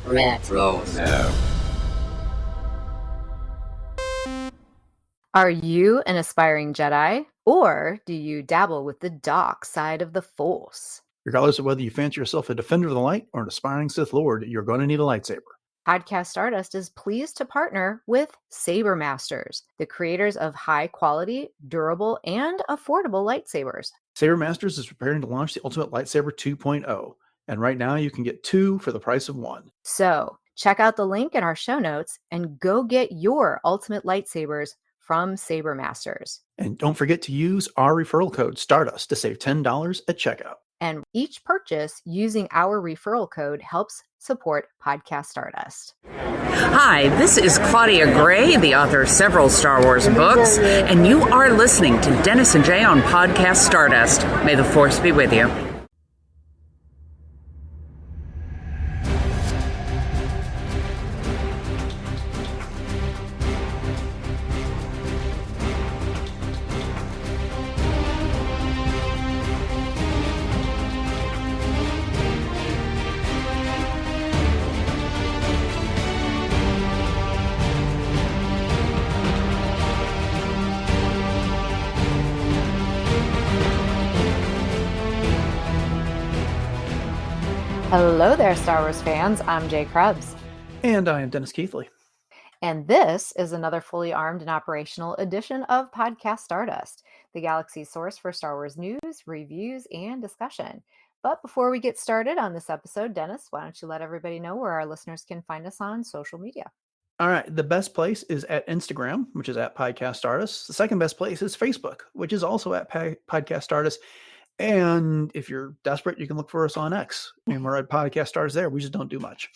Retro. Are you an aspiring Jedi, or do you dabble with the dark side of the Force? Regardless of whether you fancy yourself a defender of the light or an aspiring Sith Lord, you're going to need a lightsaber. Podcast Stardust is pleased to partner with Saber Masters, the creators of high-quality, durable, and affordable lightsabers. Saber Masters is preparing to launch the Ultimate Lightsaber 2.0, and right now you can get 2 for the price of 1. So, check out the link in our show notes and go get your Ultimate Lightsabers from Saber Masters. And don't forget to use our referral code Stardust to save $10 at checkout. And each purchase using our referral code helps support Podcast Stardust. Hi, this is Claudia Gray, the author of several Star Wars books, and you are listening to Dennis and Jay on Podcast Stardust. May the Force be with you. Hello there, Star Wars fans. I'm Jay Krebs. And I am Dennis Keithley. And this is another fully armed and operational edition of Podcast Stardust, the galaxy's source for Star Wars news, reviews, and discussion. But before we get started on this episode, Dennis, why don't you let everybody know where our listeners can find us on social media? All right. The best place is at Instagram, which is at Podcast Stardust. The second best place is Facebook, which is also at Podcast Stardust. And if you're desperate, you can look for us on X. And we're at Podcast Stardust there. We just don't do much.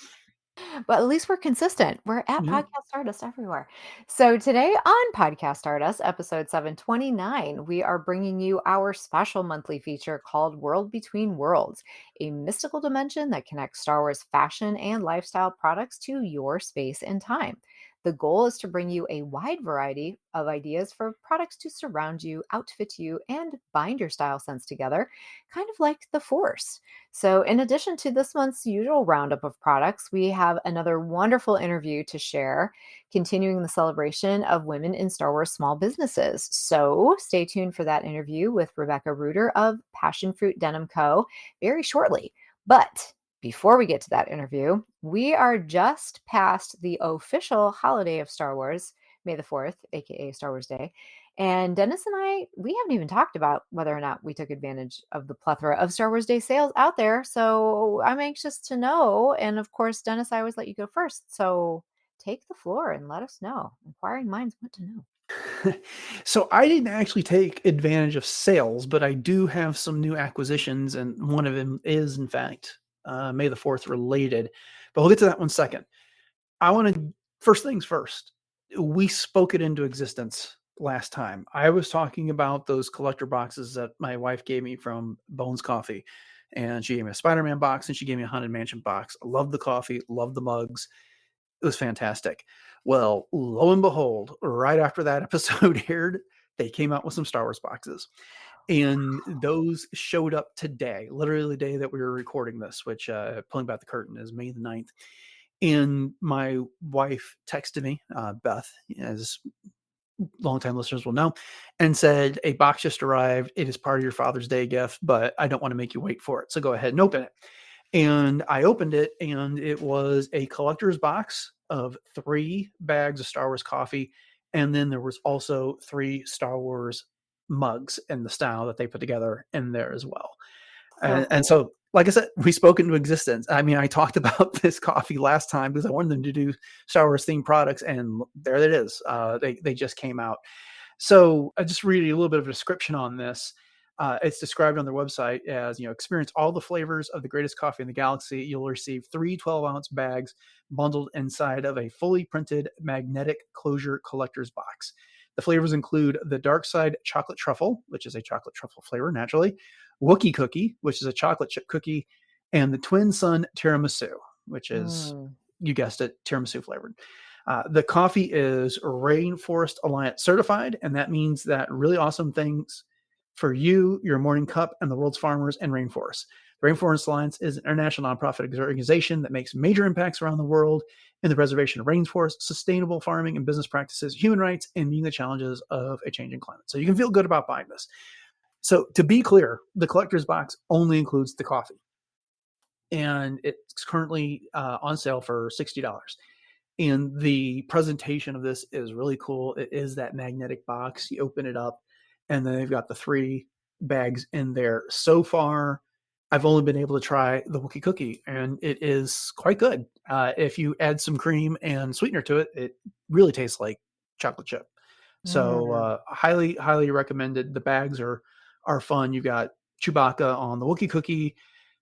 But at least we're consistent. We're at Podcast Stardust everywhere. So today on Podcast Stardust, episode 729, we are bringing you our special monthly feature called World Between Worlds, a mystical dimension that connects Star Wars fashion and lifestyle products to your space and time. The goal is to bring you a wide variety of ideas for products to surround you, outfit you, and bind your style sense together, kind of like the Force. So in addition to this month's usual roundup of products, we have another wonderful interview to share, continuing the celebration of women in Star Wars small businesses. So stay tuned for that interview with Rebecca Reuter of Passion Fruit Denim Co. very shortly. But before we get to that interview, we are just past the official holiday of Star Wars, May the 4th, aka Star Wars Day. And Dennis and I, we haven't even talked about whether or not we took advantage of the plethora of Star Wars Day sales out there. So I'm anxious to know. And of course, Dennis, I always let you go first. So take the floor and let us know. Inquiring minds want to know. So I didn't actually take advantage of sales, but I do have some new acquisitions. And one of them is, in fact, May the 4th related, but we'll get to that one second. I want to, first things first, we spoke it into existence last time. I was talking about those collector boxes that my wife gave me from Bones Coffee, and she gave me a Spider-Man box and she gave me a Haunted Mansion box. I love the coffee, love the mugs. It was fantastic. Well, lo and behold, right after that episode aired, they came out with some Star Wars boxes. And those showed up today, literally the day that we were recording this, which pulling back the curtain is May the 9th. And my wife texted me, Beth, as longtime listeners will know, and said, a box just arrived. It is part of your Father's Day gift, but I don't want to make you wait for it. So go ahead and open it. And I opened it, and it was a collector's box of 3 bags of Star Wars coffee. And then there was also 3 Star Wars mugs and the style that they put together in there as well. And so, like I said, we spoke into existence. I mean, I talked about this coffee last time because I wanted them to do Star Wars themed products, and there it is. They just came out. So I just read you a little bit of a description on this. It's described on their website as, experience all the flavors of the greatest coffee in the galaxy. You'll receive 3 12-ounce bags bundled inside of a fully printed magnetic closure collector's box. The flavors include the Dark Side Chocolate Truffle, which is a chocolate truffle flavor, naturally, Wookiee Cookie, which is a chocolate chip cookie, and the Twin Sun Tiramisu, which is, you guessed it, tiramisu flavored. The coffee is Rainforest Alliance certified, and that means that really awesome things for you, your morning cup, and the world's farmers and rainforests. Rainforest Alliance is an international nonprofit organization that makes major impacts around the world in the preservation of rainforests, sustainable farming and business practices, human rights, and meeting the challenges of a changing climate. So you can feel good about buying this. So to be clear, the collector's box only includes the coffee, and it's currently on sale for $60. And the presentation of this is really cool. It is that magnetic box. You open it up, and then they've got the 3 bags in there. So far, I've only been able to try the Wookie Cookie, and it is quite good. If you add some cream and sweetener to it, it really tastes like chocolate chip. So highly, highly recommended. The bags are fun. You've got Chewbacca on the Wookie Cookie,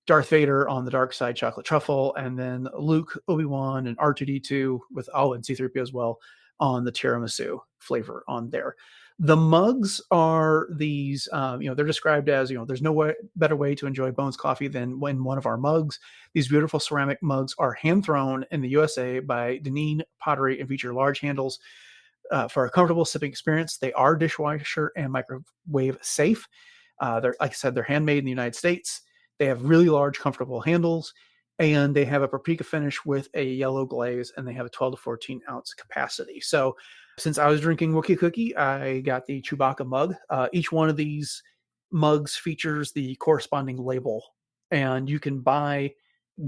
Darth Vader on the dark side chocolate truffle, and then Luke, Obi-Wan, and R2D2 with and C-3PO as well on the tiramisu flavor on there. The mugs are these, they're described as, there's no better way to enjoy Bones coffee than when one of our mugs. These beautiful ceramic mugs are hand thrown in the USA by Deneen Pottery and feature large handles for a comfortable sipping experience. They are dishwasher and microwave safe. They're, like I said, they're handmade in the United States. They have really large, comfortable handles, and they have a paprika finish with a yellow glaze, and they have a 12 to 14 ounce capacity. So since I was drinking Wookie Cookie, I got the Chewbacca mug. Each one of these mugs features the corresponding label, and you can buy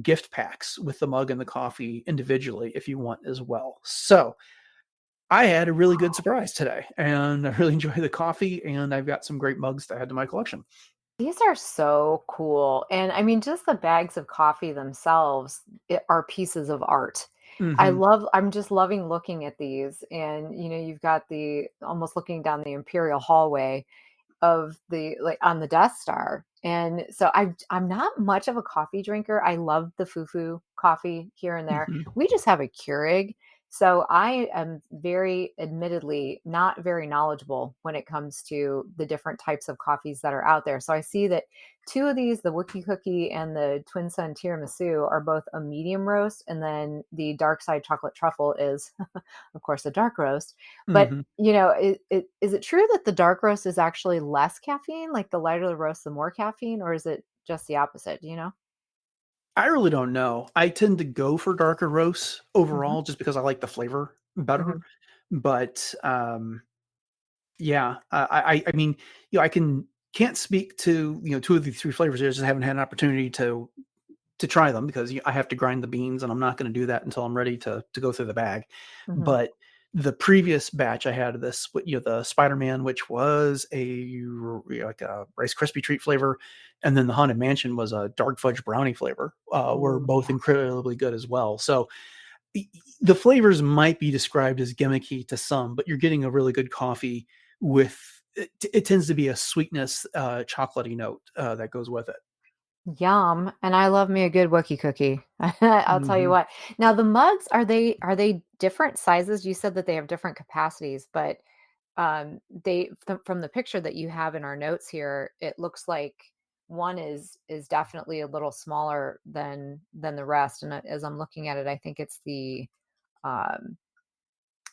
gift packs with the mug and the coffee individually if you want as well. So I had a really good surprise today, and I really enjoy the coffee, and I've got some great mugs to add to my collection. These are so cool. And I mean, just the bags of coffee themselves are pieces of art. Mm-hmm. I'm just loving looking at these. And, you've got the almost looking down the Imperial hallway of the like on the Death Star. And so I'm not much of a coffee drinker. I love the foo-foo coffee here and there. Mm-hmm. We just have a Keurig. So I am very admittedly not very knowledgeable when it comes to the different types of coffees that are out there. So I see that 2 of these, the Wookie Cookie and the Twin Sun Tiramisu, are both a medium roast, and then the Dark Side Chocolate Truffle is, of course, a dark roast. But Mm-hmm. is it true that the dark roast is actually less caffeine? Like the lighter the roast, the more caffeine, or is it just the opposite? Do you know? I really don't know. I tend to go for darker roasts Hmm. overall just because I like the flavor better. Hmm. But yeah, I mean, I can't speak to 2 of the 3 flavors. I just haven't had an opportunity to try them because I have to grind the beans, and I'm not going to do that until I'm ready to go through the bag. Hmm. But the previous batch I had of this, the Spider-Man, which was like a Rice Krispie treat flavor, and then the Haunted Mansion was a dark fudge brownie flavor, were Oh, both yeah. incredibly good as well. So the flavors might be described as gimmicky to some, but you're getting a really good coffee with it tends to be a sweetness, chocolatey note that goes with it. Yum. And I love me a good Wookie cookie. I'll tell you Hmm. what. Now the mugs, are they different sizes? You said that they have different capacities, but from the picture that you have in our notes here, it looks like one is definitely a little smaller than the rest. And as I'm looking at it, I think it's um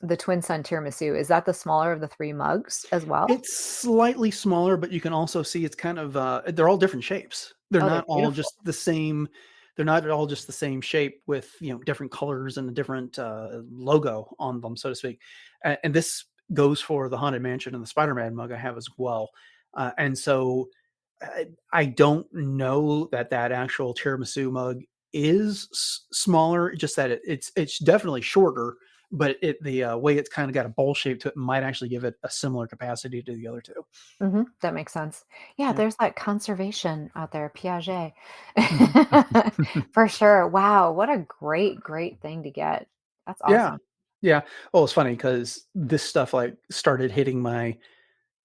the Twin Sun Tiramisu. Is that the smaller of the 3 mugs as well? It's slightly smaller, but you can also see it's kind of they're all different shapes. They're Oh, they're not all beautiful. just the same. They're not all just the same shape with different colors and a different logo on them, so to speak. And this goes for the Haunted Mansion and the Spider-Man mug I have as well. And so I don't know that actual tiramisu mug is smaller. Just that it's definitely shorter, but the way it's kind of got a bowl shape to it might actually give it a similar capacity to the other 2. That makes sense. Yeah, Yeah. there's that conservation out there, Piaget. Mhm. For sure. Wow, what a great, great thing to get. That's Yeah. awesome. Yeah. Well, it's funny because this stuff like started hitting my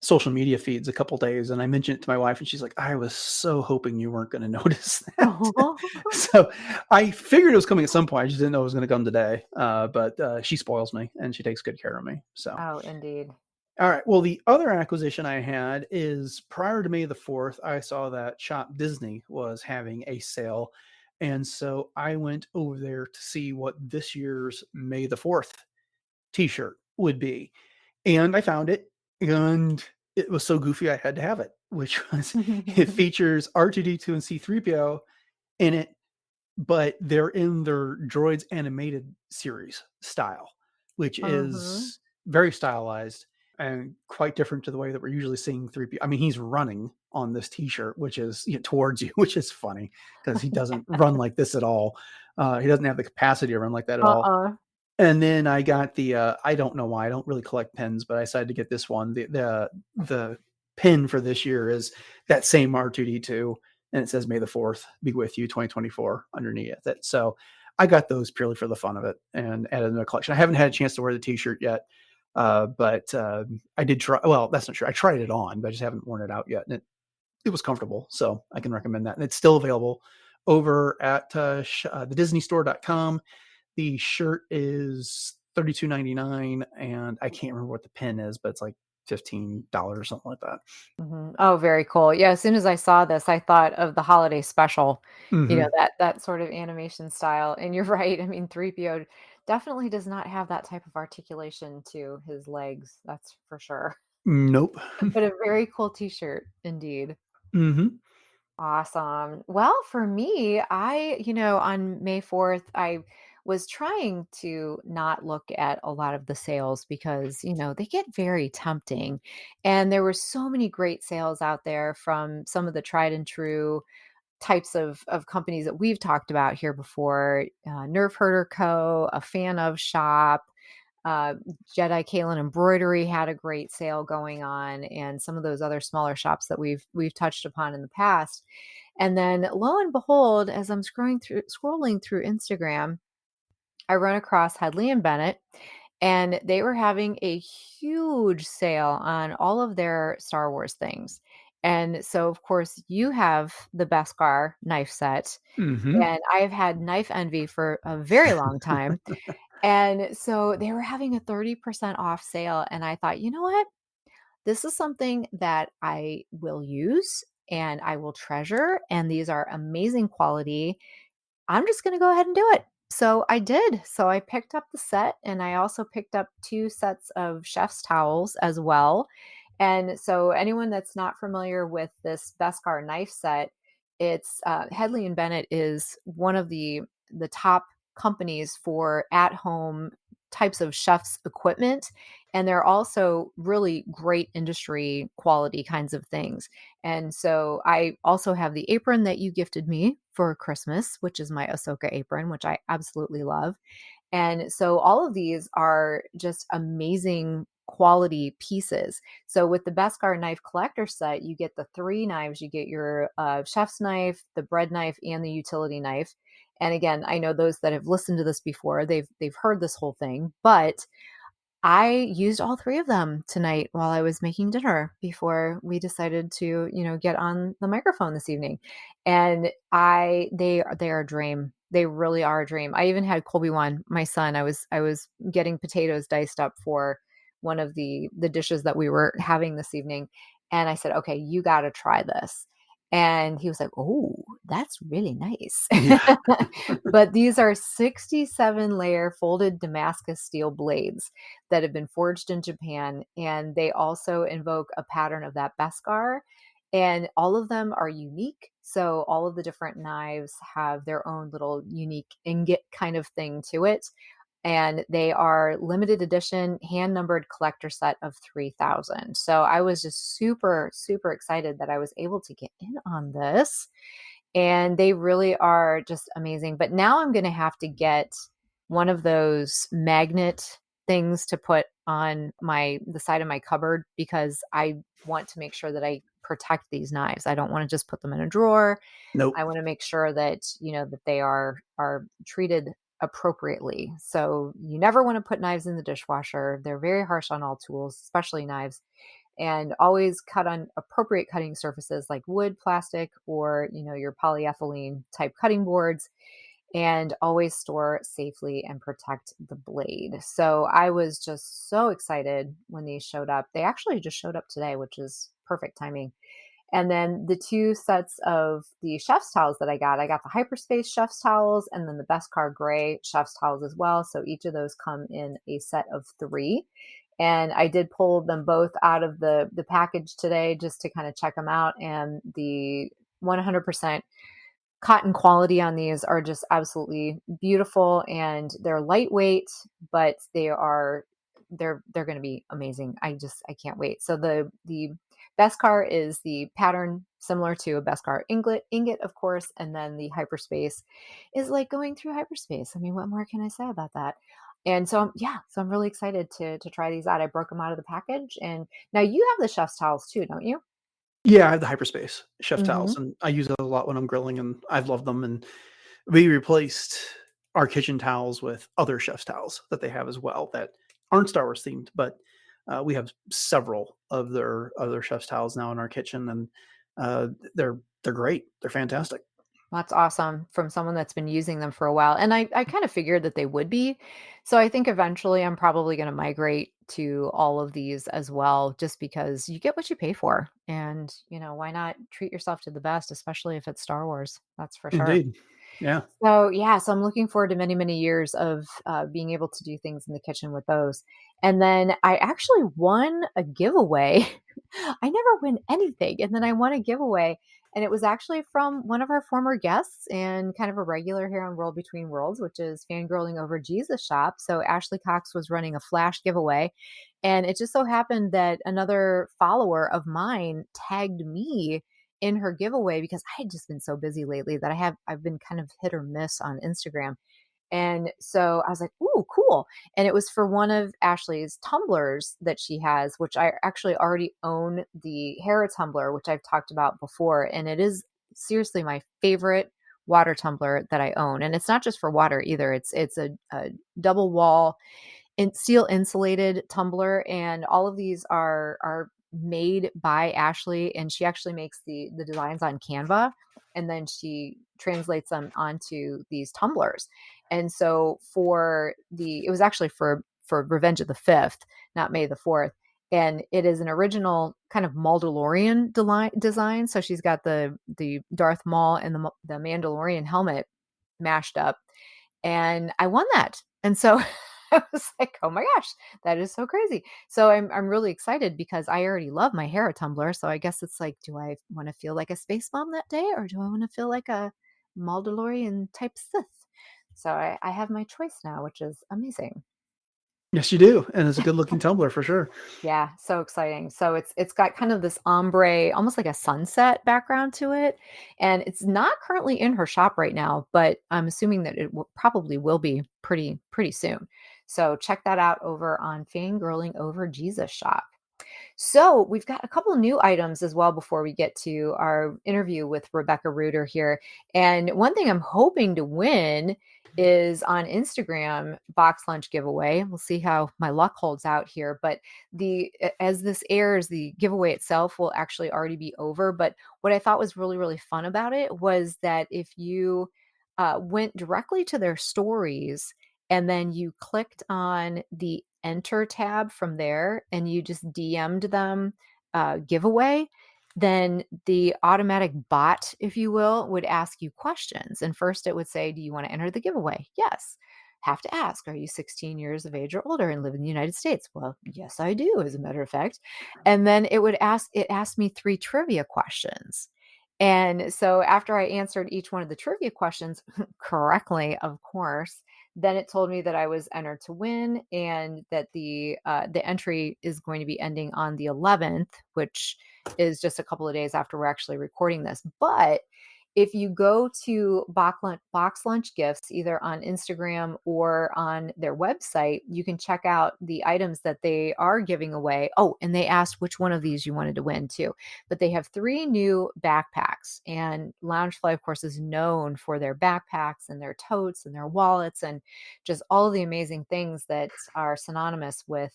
social media feeds a couple days, and I mentioned it to my wife, and she's like, "I was so hoping you weren't going to notice that." So I figured it was coming at some point. I just didn't know it was going to come today. But she spoils me, and she takes good care of me. So. Oh, indeed. All right. Well, the other acquisition I had is prior to May the 4th, I saw that Shop Disney was having a sale. And so I went over there to see what this year's May the 4th t shirt would be. And I found it. And it was so goofy I had to have it, which was it features R2D2 and C3PO in it, but they're in their Droids animated series style, which Uh-huh. is very stylized and quite different to the way that we're usually seeing 3PO. I mean, he's running on this T-shirt, which is towards you, which is funny because he doesn't run like this at all. He doesn't have the capacity to run like that at all. Uh-uh. And then I got the I don't know why I don't really collect pins, but I decided to get this one. The pin for this year is that same R2D2, and it says "May the 4th be with you 2024" underneath it. So I got those purely for the fun of it and added them to the collection. I haven't had a chance to wear the T-shirt yet, but I did try. Well, that's not true. I tried it on, but I just haven't worn it out yet, and it was comfortable, so I can recommend that. And it's still available over at thedisneystore.com. The shirt is $32.99, and I can't remember what the pin is, but it's like $15 or something like that. Oh, very cool. Yeah, as soon as I saw this, I thought of the holiday special, Mm-hmm. that sort of animation style. And you're right. I mean, 3PO definitely does not have that type of articulation to his legs, that's for sure. Nope. But a very cool t-shirt indeed. Mm-hmm. Awesome. Well, for me, on May 4th, I was trying to not look at a lot of the sales because, they get very tempting. And there were so many great sales out there from some of the tried and true types of companies that we've talked about here before. Nerf Herder Co., a fan of shop, uh, Jedi Kalen Embroidery had a great sale going on, and some of those other smaller shops that we've touched upon in the past. And then lo and behold, as I'm scrolling through Instagram, I run across Headley and Bennett, and they were having a huge sale on all of their Star Wars things. And so, of course, you have the Beskar knife set, Mm-hmm. and I've had knife envy for a very long time. And so they were having a 30% off sale. And I thought, you know what? This is something that I will use and I will treasure. And these are amazing quality. I'm just going to go ahead and do it. So I did. So I picked up the set, and I also picked up 2 sets of chef's towels as well. And so anyone that's not familiar with this Beskar knife set, it's Headley and Bennett is one of the top companies for at home types of chef's equipment, and they're also really great industry quality kinds of things. And so I also have the apron that you gifted me for Christmas, which is my Ahsoka apron, which I absolutely love. And so all of these are just amazing quality pieces. So with the Beskar knife collector set, you get the 3 knives. You get your chef's knife, the bread knife, and the utility knife. And again, I know those that have listened to this before, they've heard this whole thing, but I used all 3 of them tonight while I was making dinner before we decided to, get on the microphone this evening. And they are a dream. They really are a dream. I even had Colby one, my son. I was getting potatoes diced up for one of the dishes that we were having this evening. And I said, "Okay, you got to try this." And he was like, "Oh, that's really nice." Yeah. But these are 67 layer folded Damascus steel blades that have been forged in Japan, and they also invoke a pattern of that Beskar, and all of them are unique. So all of the different knives have their own little unique ingot kind of thing to it, and they are limited edition, hand numbered collector set of 3,000. So I was just super super excited that I was able to get in on this, and they really are just amazing. But now I'm going to have to get one of those magnet things to put on the side of my cupboard, because I want to make sure that I protect these knives. I don't want to just put them in a drawer. Nope. I want to make sure that, that they are treated appropriately. So you never want to put knives in the dishwasher. They're very harsh on all tools, especially knives. And always cut on appropriate cutting surfaces like wood, plastic, or your polyethylene type cutting boards, and always store safely and protect the blade. So I was just so excited when these showed up. They actually just showed up today, which is perfect timing. And then the 2 sets of the chef's towels that I got the hyperspace chef's towels and then the Beskar gray chef's towels as well. So each of those come in a set of 3. And I did pull them both out of the package today just to kind of check them out. And the 100% cotton quality on these are just absolutely beautiful, and they're lightweight, but they're going to be amazing. I can't wait. So the Beskar is the pattern similar to a Beskar ingot, of course, and then the hyperspace is like going through hyperspace. I mean, what more can I say about that? And so I'm really excited to try these out. I broke them out of the package, and now you have the chef's towels too, don't you? Yeah, I have the hyperspace chef Hmm. towels, and I use those a lot when I'm grilling, and I've loved them. And we replaced our kitchen towels with other chef's towels that they have as well that aren't Star Wars themed, but we have several of their other chef's towels now in our kitchen, and uh, they're great. They're fantastic. That's awesome from someone that's been using them for a while. And I kind of figured that they would be. So I think eventually I'm probably going to migrate to all of these as well, just because you get what you pay for. And, why not treat yourself to the best, especially if it's Star Wars? That's for sure. Indeed. Yeah. So yeah, so I'm looking forward to many, many years of being able to do things in the kitchen with those. And then I actually won a giveaway. I never win anything, and then I won a giveaway, and it was actually from one of our former guests and kind of a regular here on World Between Worlds, which is Fangirling Over Jesus Shop. So Ashley Cox was running a flash giveaway, and it just so happened that another follower of mine tagged me in her giveaway because I had just been so busy lately that I've been kind of hit or miss on Instagram. And so I was like, "Ooh, cool." And it was for one of Ashley's tumblers that she has, which I actually already own the Hera tumbler, which I've talked about before, and it is seriously my favorite water tumbler that I own. And it's not just for water either. It's a double wall steel insulated tumbler, and all of these are made by Ashley, and she actually makes the designs on Canva, and then she translates them onto these tumblers. And so it was actually for Revenge of the Fifth, not May the Fourth. And it is an original kind of Mandalorian design. So she's got the Darth Maul and the Mandalorian helmet mashed up, and I won that. And so I was like, "Oh my gosh, that is so crazy." So I'm really excited because I already love my Hera tumbler. So I guess it's like, do I want to feel like a space mom that day, or do I want to feel like a Mandalorian type Sith? So I have my choice now, which is amazing. Yes, you do, and it's a good looking tumbler for sure. Yeah, so exciting. So it's got kind of this ombre, almost like a sunset background to it, and it's not currently in her shop right now, but I'm assuming that probably will be pretty soon. So check that out over on Fangirling Over Jesus Shop. So we've got a couple new items as well before we get to our interview with Rebecca Reuter here. And one thing I'm hoping to win is on Instagram box lunch giveaway. We'll see how my luck holds out here. But as this airs, the giveaway itself will actually already be over. But what I thought was really, really fun about it was that if you went directly to their stories and then you clicked on the enter tab from there and you just DM'd them giveaway, then the automatic bot, if you will, would ask you questions. And first it would say, "Do you want to enter the giveaway?" Yes. Have to ask, "Are you 16 years of age or older and live in the United States?" Well, yes, I do, as a matter of fact. And then it asked me 3 trivia questions. And so after I answered each one of the trivia questions correctly, of course, then it told me that I was entered to win, and that the entry is going to be ending on the 11th, which is just a couple of days after we're actually recording this. But if you go to Box Lunch Gifts, either on Instagram or on their website, you can check out the items that they are giving away. Oh, and they asked which one of these you wanted to win too. But they have 3 new backpacks, and Loungefly, of course, is known for their backpacks and their totes and their wallets and just all of the amazing things that are synonymous with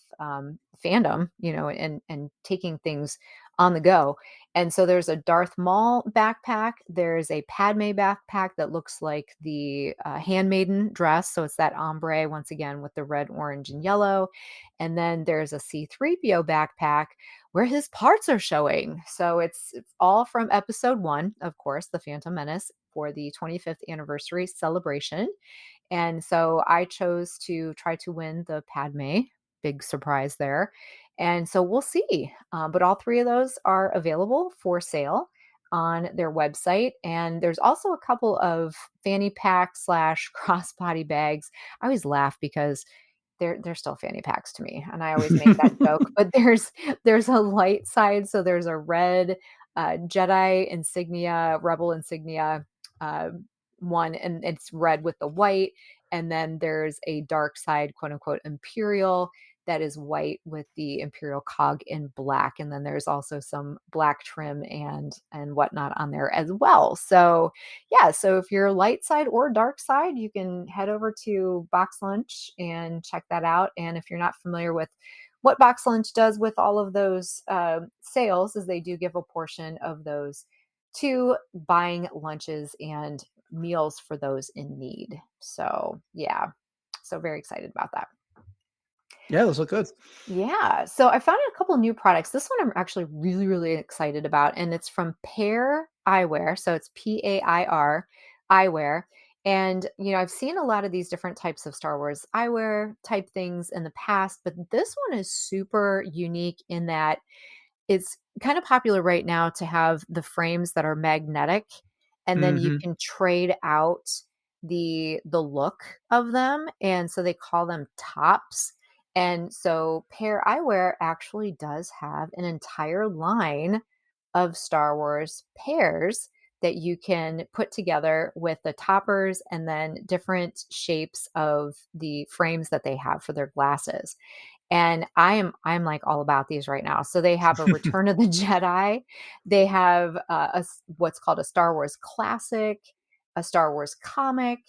fandom, and taking things on the go. And so there's a Darth Maul backpack. There's a Padme backpack that looks like the handmaiden dress. So it's that ombre, once again, with the red, orange, and yellow. And then there's a C3PO backpack where his parts are showing. So it's all from episode 1, of course, The Phantom Menace, for the 25th anniversary celebration. And so I chose to try to win the Padme big surprise there. And so we'll see. But all three of those are available for sale on their website. And there's also a couple of fanny pack slash crossbody bags. I always laugh because they're still fanny packs to me, and I always make that joke. But there's a light side, so there's a red Jedi insignia, Rebel insignia uh, one, and it's red with the white. And then there's a dark side, quote unquote, Imperial, that is white with the Imperial cog in black. And then there's also some black trim and whatnot on there as well. So yeah, so if you're light side or dark side, you can head over to Box Lunch and check that out. And if you're not familiar with what Box Lunch does with all of those sales, is they do give a portion of those to buying lunches and meals for those in need. So yeah, so very excited about that. Yeah, those look good. Yeah. So I found a couple new products. This one I'm actually really, really excited about, and it's from Pair Eyewear. So it's Pair Eyewear. And, I've seen a lot of these different types of Star Wars eyewear type things in the past, but this one is super unique in that it's kind of popular right now to have the frames that are magnetic, and then you Hmm. can trade out the look of them, and so they call them tops. And so Pair Eyewear actually does have an entire line of Star Wars pairs that you can put together with the toppers and then different shapes of the frames that they have for their glasses. And I'm like all about these right now. So they have a Return of the Jedi, they have what's called a Star Wars Classic, a Star Wars Comic,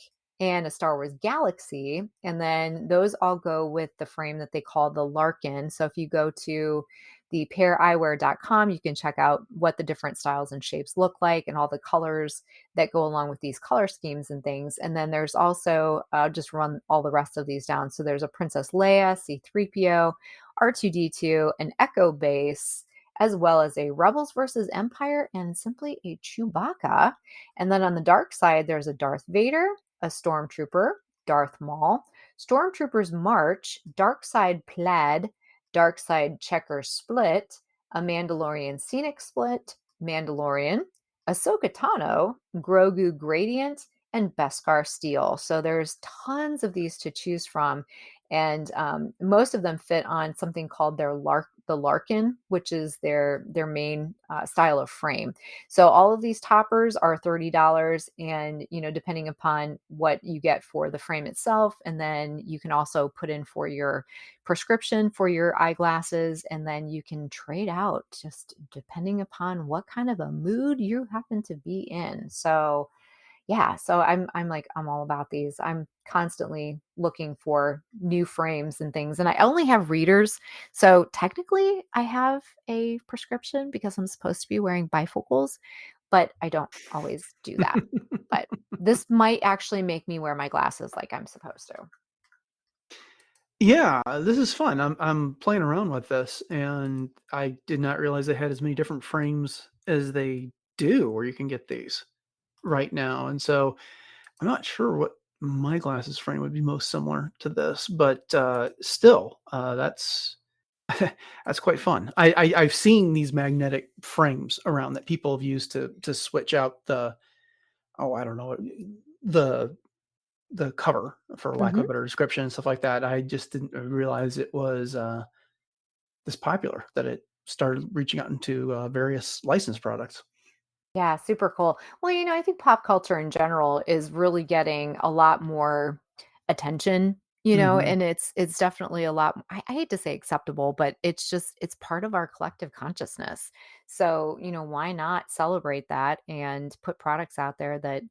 and a Star Wars Galaxy. And then those all go with the frame that they call the Larkin. So if you go to the paireyewear.com, you can check out what the different styles and shapes look like and all the colors that go along with these color schemes and things. And then there's also, just run all the rest of these down. So there's a Princess Leia, C3PO, R2D2, an Echo base, as well as a Rebels versus Empire, and simply a Chewbacca. And then on the dark side, there's a Darth Vader, a Stormtrooper, Darth Maul, Stormtroopers March, Dark Side Plaid, Dark Side Checker Split, a Mandalorian Scenic Split, Mandalorian, Ahsoka Tano, Grogu Gradient, and Beskar Steel. So there's tons of these to choose from, and most of them fit on something called the Larkin, which is their main style of frame. So all of these toppers are $30, and depending upon what you get for the frame itself, and then you can also put in for your prescription for your eyeglasses, and then you can trade out just depending upon what kind of a mood you happen to be in. So yeah, so I'm all about these. I'm constantly looking for new frames and things, and I only have readers. So technically I have a prescription because I'm supposed to be wearing bifocals, but I don't always do that. But this might actually make me wear my glasses like I'm supposed to. Yeah, this is fun. I'm playing around with this, and I did not realize they had as many different frames as they do, where you can get these right now. And so I'm not sure what my glasses frame would be most similar to this, but still, that's that's quite fun. I've seen these magnetic frames around that people have used to switch out the, oh, I don't know, the cover, for lack of Mhm. a better description, and stuff like that. I just didn't realize it was this popular, that it started reaching out into various licensed products. Yeah, super cool. Well, I think pop culture in general is really getting a lot more attention, Hmm. and it's definitely a lot. I hate to say acceptable, but it's part of our collective consciousness. So, why not celebrate that and put products out there that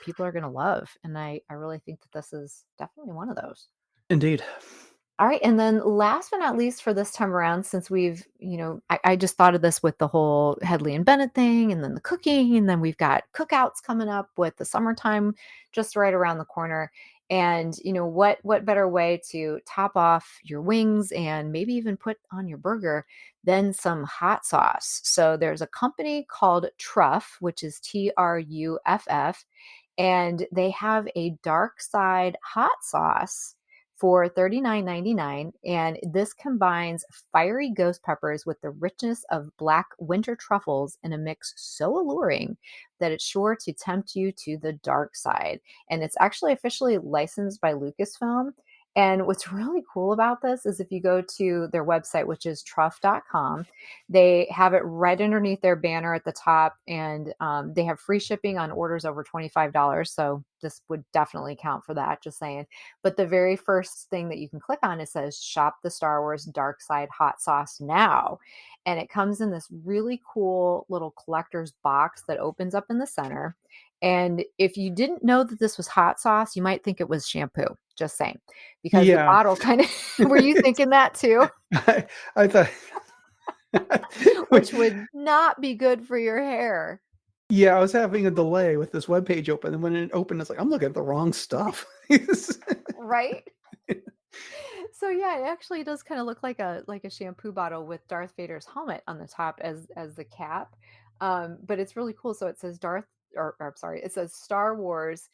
people are going to love? And I really think that this is definitely one of those. Indeed. All right. And then last but not least for this time around, since we've, I just thought of this with the whole Headley and Bennett thing and then the cooking, and then we've got cookouts coming up with the summertime just right around the corner. And what better way to top off your wings and maybe even put on your burger than some hot sauce? So there's a company called Truff, which is Truff, and they have a dark side hot sauce for $39.99. And this combines fiery ghost peppers with the richness of black winter truffles in a mix so alluring that it's sure to tempt you to the dark side. And it's actually officially licensed by Lucasfilm. And what's really cool about this is if you go to their website, which is truff.com, they have it right underneath their banner at the top, and they have free shipping on orders over $25. So this would definitely count for that, just saying. But the very first thing that you can click on, it says shop the Star Wars Dark Side hot sauce now. And it comes in this really cool little collector's box that opens up in the center. And if you didn't know that this was hot sauce, you might think it was shampoo, just saying, because the Yeah. bottle kind of, were you thinking that too? I thought, Which would not be good for your hair. yeah, I was having a delay with this webpage open, and when it opened, it's like, I'm looking at the wrong stuff. Right? So yeah, it actually does kind of look like a shampoo bottle with Darth Vader's helmet on the top as the cap. But it's really cool. So it says it says Star Wars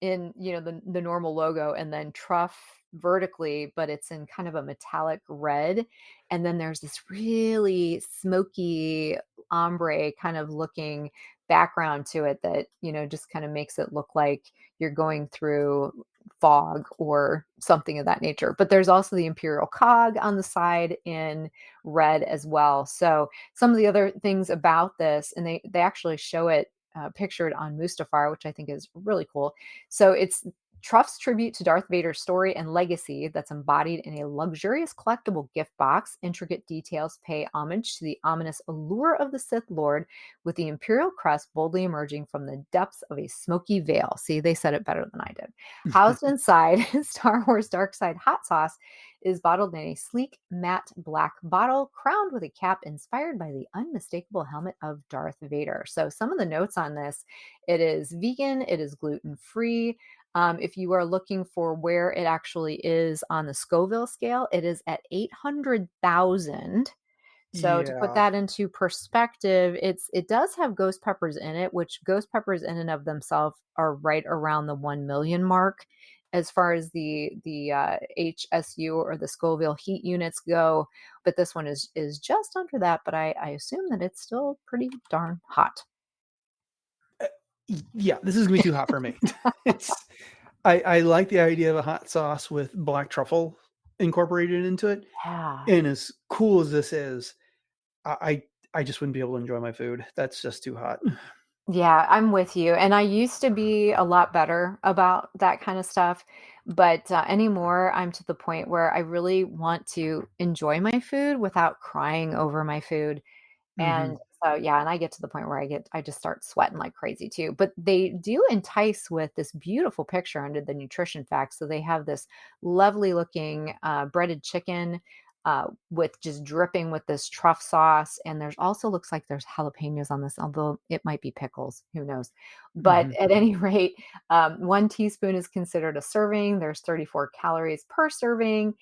in, the normal logo, and then Truff vertically, but it's in kind of a metallic red. And then there's this really smoky ombre kind of looking background to it that, just kind of makes it look like you're going through fog or something of that nature. But there's also the Imperial cog on the side in red as well. So some of the other things about this, and they actually show it pictured on Mustafar, which I think is really cool. So it's Truff's tribute to Darth Vader's story and legacy that's embodied in a luxurious collectible gift box. Intricate details pay homage to the ominous allure of the Sith Lord, with the Imperial crest boldly emerging from the depths of a smoky veil. See, they said it better than I did. Housed inside Star Wars Dark Side hot sauce is bottled in a sleek matte black bottle crowned with a cap inspired by the unmistakable helmet of Darth Vader. So some of the notes on this, it is vegan, it is gluten-free. If you are looking for where it actually is on the Scoville scale, it is at 800,000. So to put Yeah. that into perspective, it does have ghost peppers in it, which ghost peppers in and of themselves are right around the 1 million mark as far as the HSU or the Scoville heat units go. But this one is just under that. But I assume that it's still pretty darn hot. Yeah, this is gonna be too hot for me. I like the idea of a hot sauce with black truffle incorporated into it. Yeah. And as cool as this is, I just wouldn't be able to enjoy my food. That's just too hot. Yeah, I'm with you. And I used to be a lot better about that kind of stuff. But anymore, I'm to the point where I really want to enjoy my food without crying over my food. And Mhm. so, yeah, and I get to the point where I just start sweating like crazy too. But they do entice with this beautiful picture under the nutrition facts. So they have this lovely looking breaded chicken with just dripping with this truff sauce. And there's also looks like there's jalapenos on this, although it might be pickles, who knows. But Mhm. at any rate, 1 teaspoon is considered a serving. There's 34 calories per serving.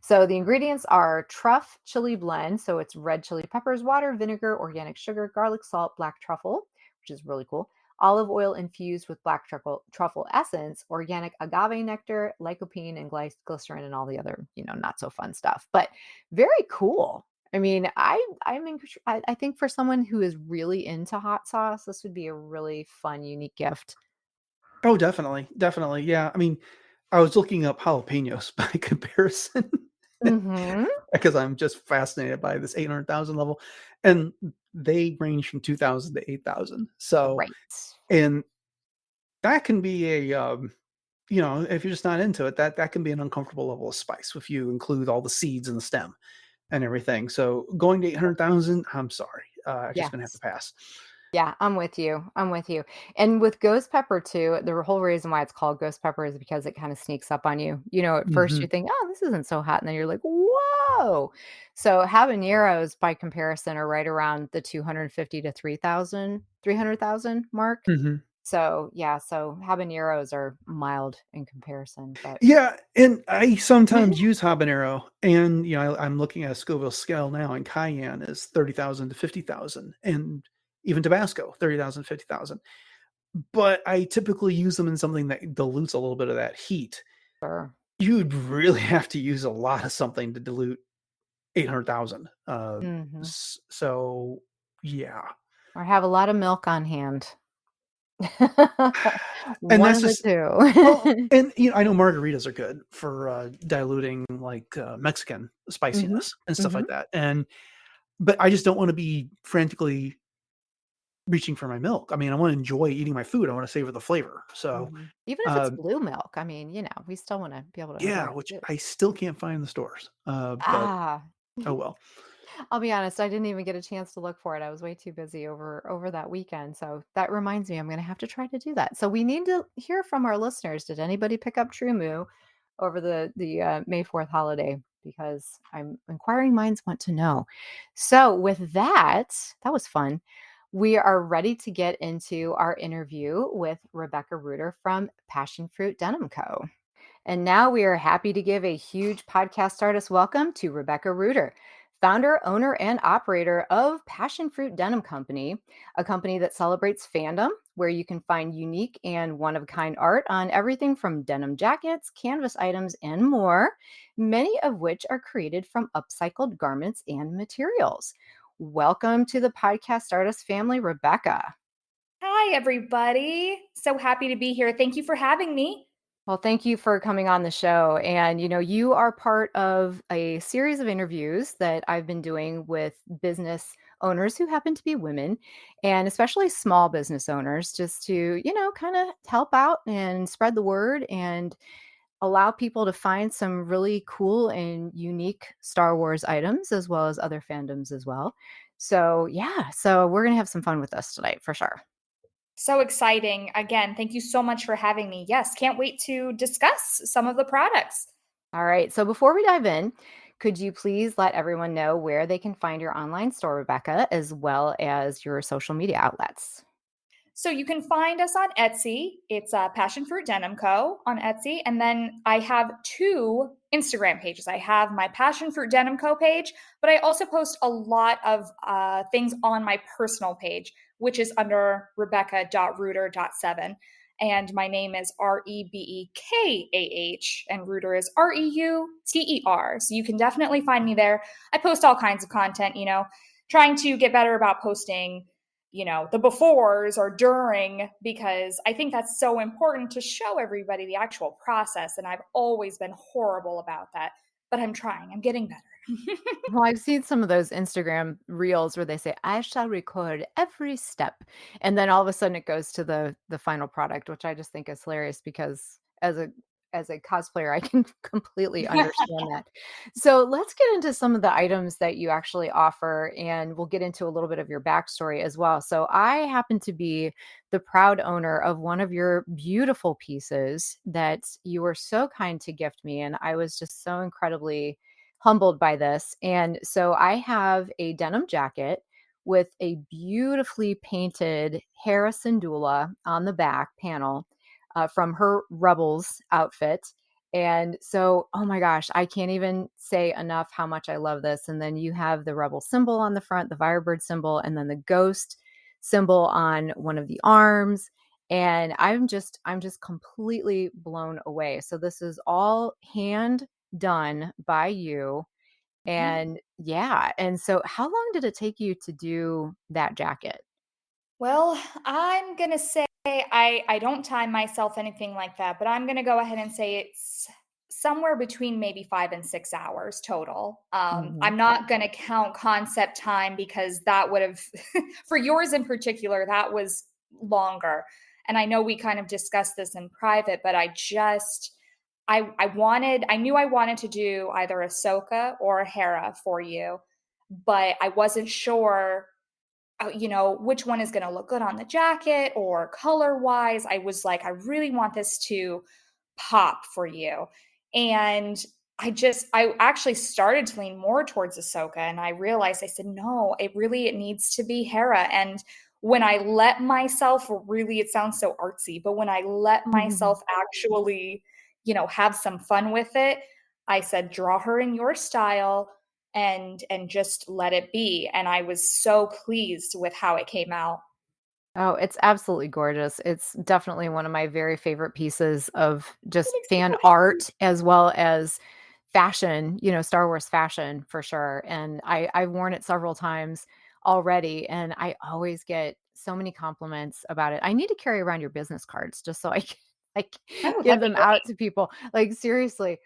So the ingredients are truff chili blend. So it's red chili peppers, water, vinegar, organic sugar, garlic salt, black truffle, which is really cool. Olive oil infused with black truffle essence, organic agave nectar, lycopene, and glycerin, and all the other, not so fun stuff. But very cool. I mean, I think for someone who is really into hot sauce, this would be a really fun, unique gift. Oh, definitely, definitely, yeah. I mean, I was looking up jalapenos by comparison Hmm. because I'm just fascinated by this 800,000 level, and they range from 2,000 to 8,000. So, Right. and that can be if you're just not into it, that can be an uncomfortable level of spice if you include all the seeds in the stem and everything. So going to 800,000, I'm sorry, I'm just gonna have to Yes. pass. Yeah, I'm with you. I'm with you. And with ghost pepper too, the whole reason why it's called ghost pepper is because it kind of sneaks up on you. At first you Mhm, think, "Oh, this isn't so hot." And then you're like, "Whoa." So habaneros by comparison are right around the 250 to 300,000 mark. mhm. So, yeah, so habaneros are mild in comparison, but Yeah, and I sometimes use habanero, and I'm looking at a Scoville scale now, and cayenne is 30,000 to 50,000, and even Tabasco 30,000, 50,000. But I typically use them in something that dilutes a little bit of that heat. sure. you'd really have to use a lot of something to dilute 800,000. Mhm. So yeah. Or have a lot of milk on hand. And One that's of the just well, 2. and I know margaritas are good for diluting like Mexican Mhm. spiciness and stuff like Mhm. that. But I just don't want to be frantically reaching for my milk. I mean, I want to enjoy eating my food. I want to savor the flavor. So, Mhm. Even if it's uh, blue milk, I mean, we still wanna be able to enjoy yeah, it which too. I still can't find in the stores. But Ah. oh well. I'll be honest, I didn't even get a chance to look for it. I was way too busy over that weekend. So that reminds me, I'm going to have to try to do that. So we need to hear from our listeners. Did anybody pick up True Moo over the May 4th holiday? Because I'm inquiring minds want to know. So with that, that was fun. We are ready to get into our interview with Rebecca Reuter from Passion Fruit Denim Co. And now we are happy to give a huge podcast artist welcome to Rebecca Reuter, founder, owner, and operator of Passion Fruit Denim Company, a company that celebrates fandom, where you can find unique and one of a kind art on everything from denim jackets, canvas items, and more, many of which are created from upcycled garments and materials. Welcome to the podcast artist family, Rebecca. Hi, everybody. So happy to be here. Thank you for having me. Well, thank you for coming on the show. And, you are part of a series of interviews that I've been doing with business owners who happen to be women, and especially small business owners, just to, kind of help out and spread the word and allow people to find some really cool and unique Star Wars items, as well as other fandoms as well. So, yeah, so we're going to have some fun with this tonight for sure. So exciting. Again, thank you so much for having me. Yes, can't wait to discuss some of the products. All right. So before we dive in, could you please let everyone know where they can find your online store, Rebecca, as well as your social media outlets? So you can find us on Etsy. It's Passion Fruit Denim Co. on Etsy. And then I have 2 Instagram pages. I have my Passion Fruit Denim Co. page, but I also post a lot of things on my personal page, which is under rebecca.reuter.7. And my name is Rebekah, and Reuter is Reuter. So you can definitely find me there. I post all kinds of content, trying to get better about posting the befores or during, because I think that's so important to show everybody the actual process. And I've always been horrible about that, but I'm trying, I'm getting better. Well, I've seen some of those Instagram reels where they say, "I shall record every step," and then all of a sudden it goes to the final product, which I just think is hilarious because as a cosplayer, I can completely understand that. So let's get into some of the items that you actually offer, and we'll get into a little bit of your backstory as well. So I happen to be the proud owner of one of your beautiful pieces that you were so kind to gift me, and I was just so incredibly humbled by this. And so I have a denim jacket with a beautifully painted Hera Syndulla on the back panel from her Rebels outfit. And so, oh my gosh, I can't even say enough how much I love this. And then you have the Rebel symbol on the front, the Firebird symbol, and then the ghost symbol on one of the arms. And I'm just completely blown away. So this is all hand done by you. And yeah, and so how long did it take you to do that jacket? Well, I'm going to say I don't time myself anything like that, but I'm going to go ahead and say it's somewhere between maybe 5 and 6 hours total. Mhm. I'm not going to count concept time because that would have, for yours in particular, that was longer. And I know we kind of discussed this in private, but I knew I wanted to do either Ahsoka or a Hera for you, but I wasn't sure which one is going to look good on the jacket or color wise. I was like, I really want this to pop for you. And I actually started to lean more towards Ahsoka, and I realized, I said, no, it needs to be Hera. And when I let myself really, it sounds so artsy, but when I let myself actually, have some fun with it, I said, draw her in your style and just let it be. And I was so pleased with how it came out. Oh, it's absolutely gorgeous. It's definitely one of my very favorite pieces of It just makes me fan so happy. art as well as fashion, Star Wars fashion for sure. And I've worn it several times already, and I always get so many compliments about it. I need to carry around your business cards just so I can like Oh, give that'd be them great. out to people. Like seriously.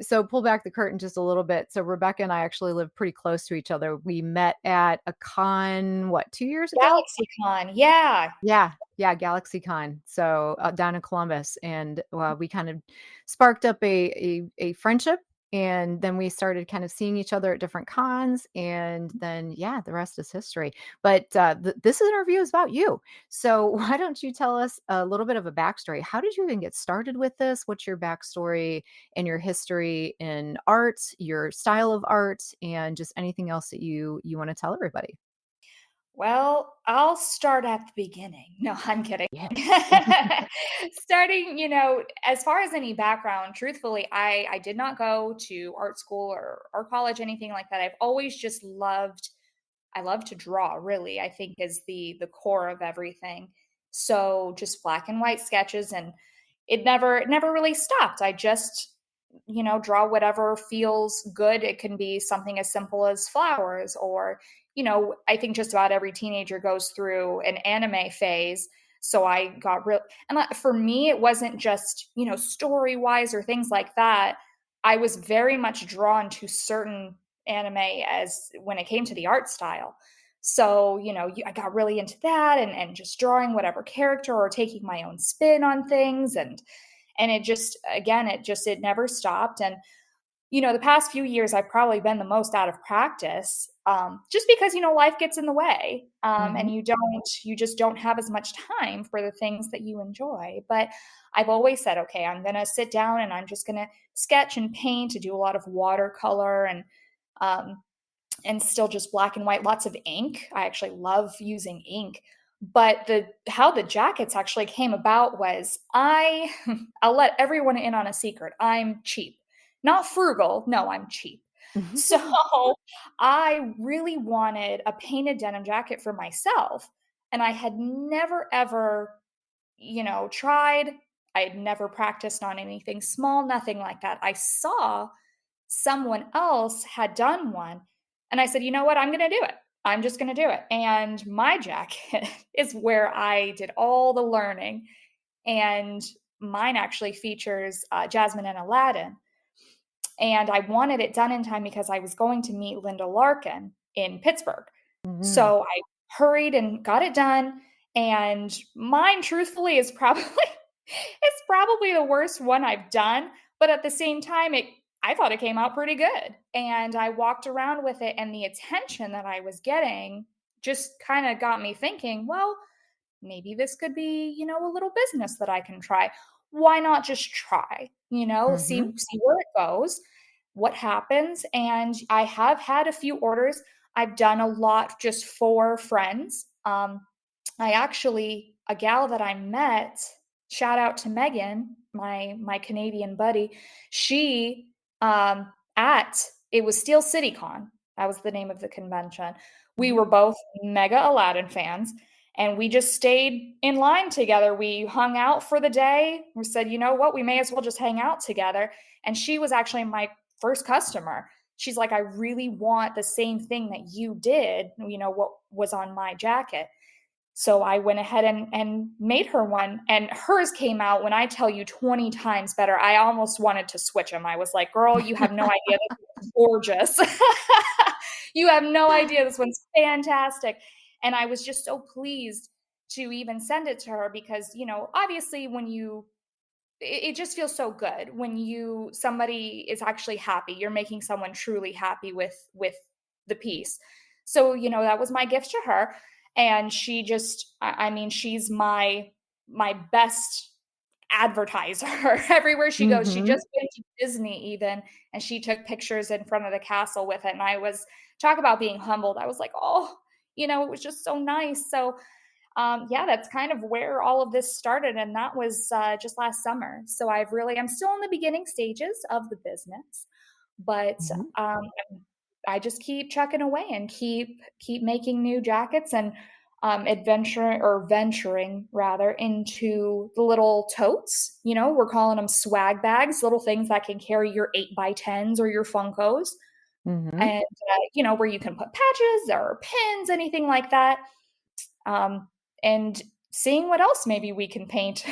So pull back the curtain just a little bit. So Rebecca and I actually live pretty close to each other. We met at a con, what, 2 years ago? GalaxyCon, yeah. Yeah, yeah, GalaxyCon. So, down in Columbus, and, we kind of sparked up a friendship, and then we started kind of seeing each other at different cons, and then, yeah, the rest is history. But, this interview is about you. So why don't you tell us a little bit of a backstory? How did you even get started with this? What's your backstory and your history in art, your style of art, and just anything else that you wanna tell everybody? Well, I'll start at the beginning. No, I'm kidding. Yeah. Starting, as far as any background, truthfully, I did not go to art school or college, anything like that. I've always just loved I love to draw, really, I think is the core of everything. So just black and white sketches, and it never really stopped. I just, draw whatever feels good. It can be something as simple as flowers, or, I think just about every teenager goes through an anime phase. So I got real, and for me, it wasn't just, story wise or things like that. I was very much drawn to certain anime as when it came to the art style. So, I got really into that, and just drawing whatever character or taking my own spin on things, and it just, again, it never stopped. And the past few years I've probably been the most out of practice, just because life gets in the way, and Mhm. you just don't have as much time for the things that you enjoy. But I've always said, okay, I'm gonna sit down and I'm just gonna sketch and paint, to do a lot of watercolor, um, and still just black and white, lots of ink. I actually love using ink. But the how the jackets actually came about was I'll let everyone in on a secret. I'm cheap. Not frugal. No, I'm cheap. So I really wanted a painted denim jacket for myself. And I had never ever, tried. I had never practiced on anything small, nothing like that. I saw someone else had done one. And I said, you know what? I'm going to do it. I'm just going to do it. And my jacket is where I did all the learning. And mine actually features Jasmine and Aladdin. And I wanted it done in time because I was going to meet Linda Larkin in Pittsburgh. Mhm. So I hurried and got it done. And mine, truthfully, is probably it's probably the worst one I've done. But at the same time, I thought it came out pretty good. And I walked around with it, and the attention that I was getting just kind of got me thinking, well, maybe this could be, a little business that I can try. Why not just try? See Mhm. see where it goes, what happens. And I have had a few orders. I've done a lot just for friends. I actually, a gal that I met, shout out to Megan, my Canadian buddy. She at it was Steel City Con. That was the name of the convention. We Mhm. were both mega Aladdin fans, and we just stayed in line together. We hung out for the day. We said, you know what, we may as well just hang out together. And she was actually my first customer. She's like, I really want the same thing that you did, what was on my jacket. So I went ahead and made her one, and hers came out, when I tell you, 20 times better. I almost wanted to switch them. I was like, girl, you have no idea. This is gorgeous. You have no idea. This one's fantastic. And I was just so pleased to even send it to her because, obviously when it just feels so good when somebody is actually happy. You're making someone truly happy with the piece. So, that was my gift to her. And she just, I mean, she's my best advertiser everywhere she goes. She Mhm. just went to Disney even, and she took pictures in front of the castle with it. And I was talk about being humbled. I was like, oh, it was just so nice. So yeah, that's kind of where all of this started. And that was just last summer. So I'm still in the beginning stages of the business, but Mhm. um, I just keep chucking away and keep making new jackets. And venturing rather into the little totes. We're calling them swag bags, little things that can carry your 8x10s or your Funkos. Mm-hmm. And, where you can put patches or pins, anything like that. And seeing what else maybe we can paint.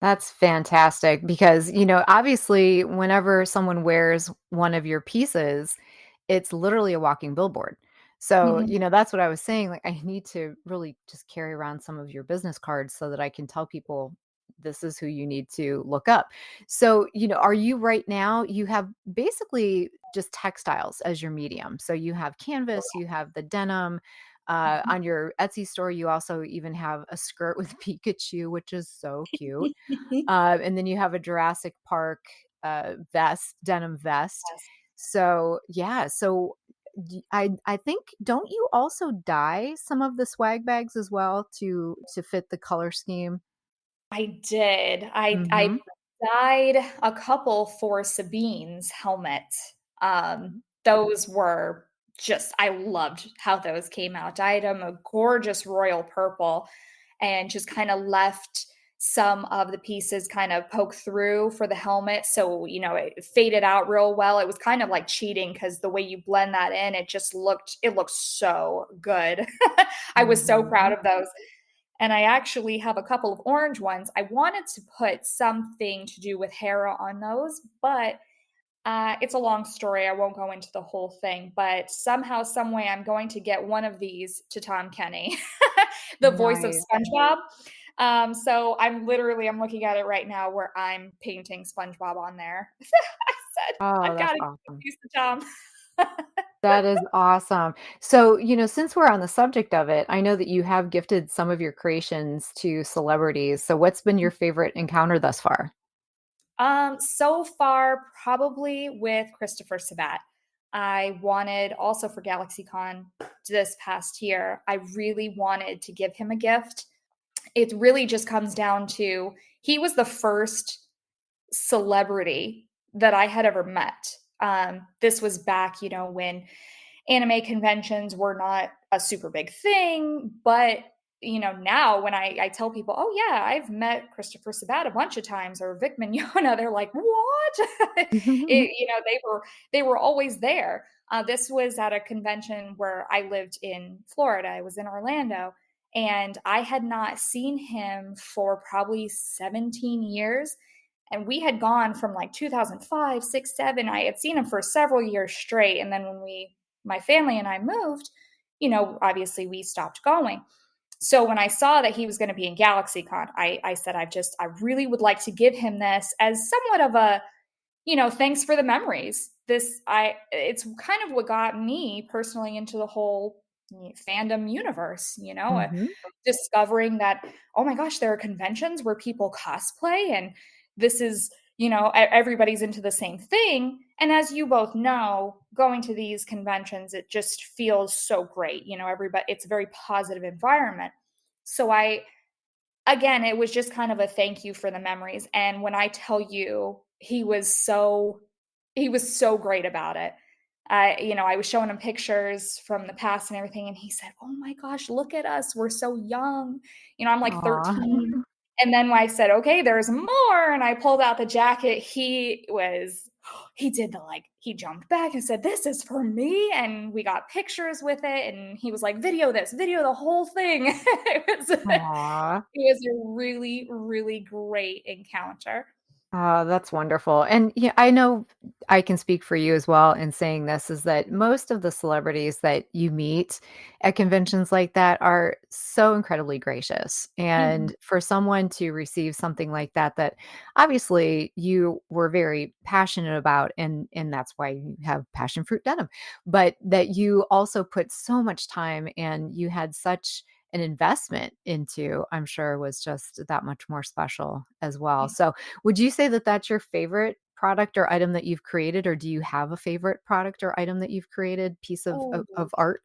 That's fantastic because, obviously, whenever someone wears one of your pieces, it's literally a walking billboard. So, Mhm. that's what I was saying. Like, I need to really just carry around some of your business cards so that I can tell people this is who you need to look up. So, are you right now, you have basically just textiles as your medium. So, you have canvas, you have the denim. On your Etsy store, you also even have a skirt with Pikachu, which is so cute. And then you have a Jurassic Park denim vest. Yes. So yeah, so I think, don't you also dye some of the swag bags as well to fit the color scheme? I did. I Mm-hmm. dyed a couple for Sabine's helmet. Those were just I loved how those came out. Dyed them a gorgeous royal purple and just kind of left some of the pieces kind of poke through for the helmet. So, it faded out real well. It was kind of like cheating because the way you blend that in, it looked so good. I was so proud Mm-hmm. of those. And I actually have a couple of orange ones. I wanted to put something to do with Hera on those, but it's a long story. I won't go into the whole thing, but somehow, some way, I'm going to get one of these to Tom Kenny, the voice of Nice. SpongeBob. So I'm looking at it right now where I'm painting SpongeBob on there. I said, Oh, I've got that's to give awesome. these to Tom. That is awesome. So, since we're on the subject of it, I know that you have gifted some of your creations to celebrities. So, what's been your favorite encounter thus far? So far, probably with Christopher Sabat. I wanted also for GalaxyCon this past year, I really wanted to give him a gift. It really just comes down to he was the first celebrity that I had ever met. This was back, when anime conventions were not a super big thing, but now when I tell people, oh yeah, I've met Christopher Sabat a bunch of times or Vic Mignogna, they're like, what? They were always there. This was at a convention where I lived in Florida. I was in Orlando, and I had not seen him for probably 17 years. And we had gone from like 2005, 6, 7. I had seen him for several years straight. And then when my family and I moved, obviously we stopped going. So when I saw that he was going to be in GalaxyCon, I said, I really would like to give him this as somewhat of a, thanks for the memories. It's kind of what got me personally into the whole fandom universe, Hmm. discovering that, oh my gosh, there are conventions where people cosplay and this is, everybody's into the same thing. And as you both know, going to these conventions, it just feels so great. Everybody, it's a very positive environment. So again, it was just kind of a thank you for the memories. And when I tell you, he was so great about it. I was showing him pictures from the past and everything, and he said, "Oh my gosh, look at us. We're so young." I'm like Aw. 13. And then when I said, "Okay, there's more," and I pulled out the jacket, he did he jumped back and said, "This is for me." And we got pictures with it, and he was like, "Video this, video the whole thing." It Aw. was a really, really great encounter. Oh, that's wonderful. And yeah, I know I can speak for you as well in saying this is that most of the celebrities that you meet at conventions like that are so incredibly gracious. Mhm. And for someone to receive something like that, that obviously you were very passionate about, and that's why you have passion fruit denim, but that you also put so much time and you had such an investment into, I'm sure was just that much more special as well. So would you say that that's your favorite product or item that you've created, or do you have a favorite product or item that you've created, piece of Oh, art?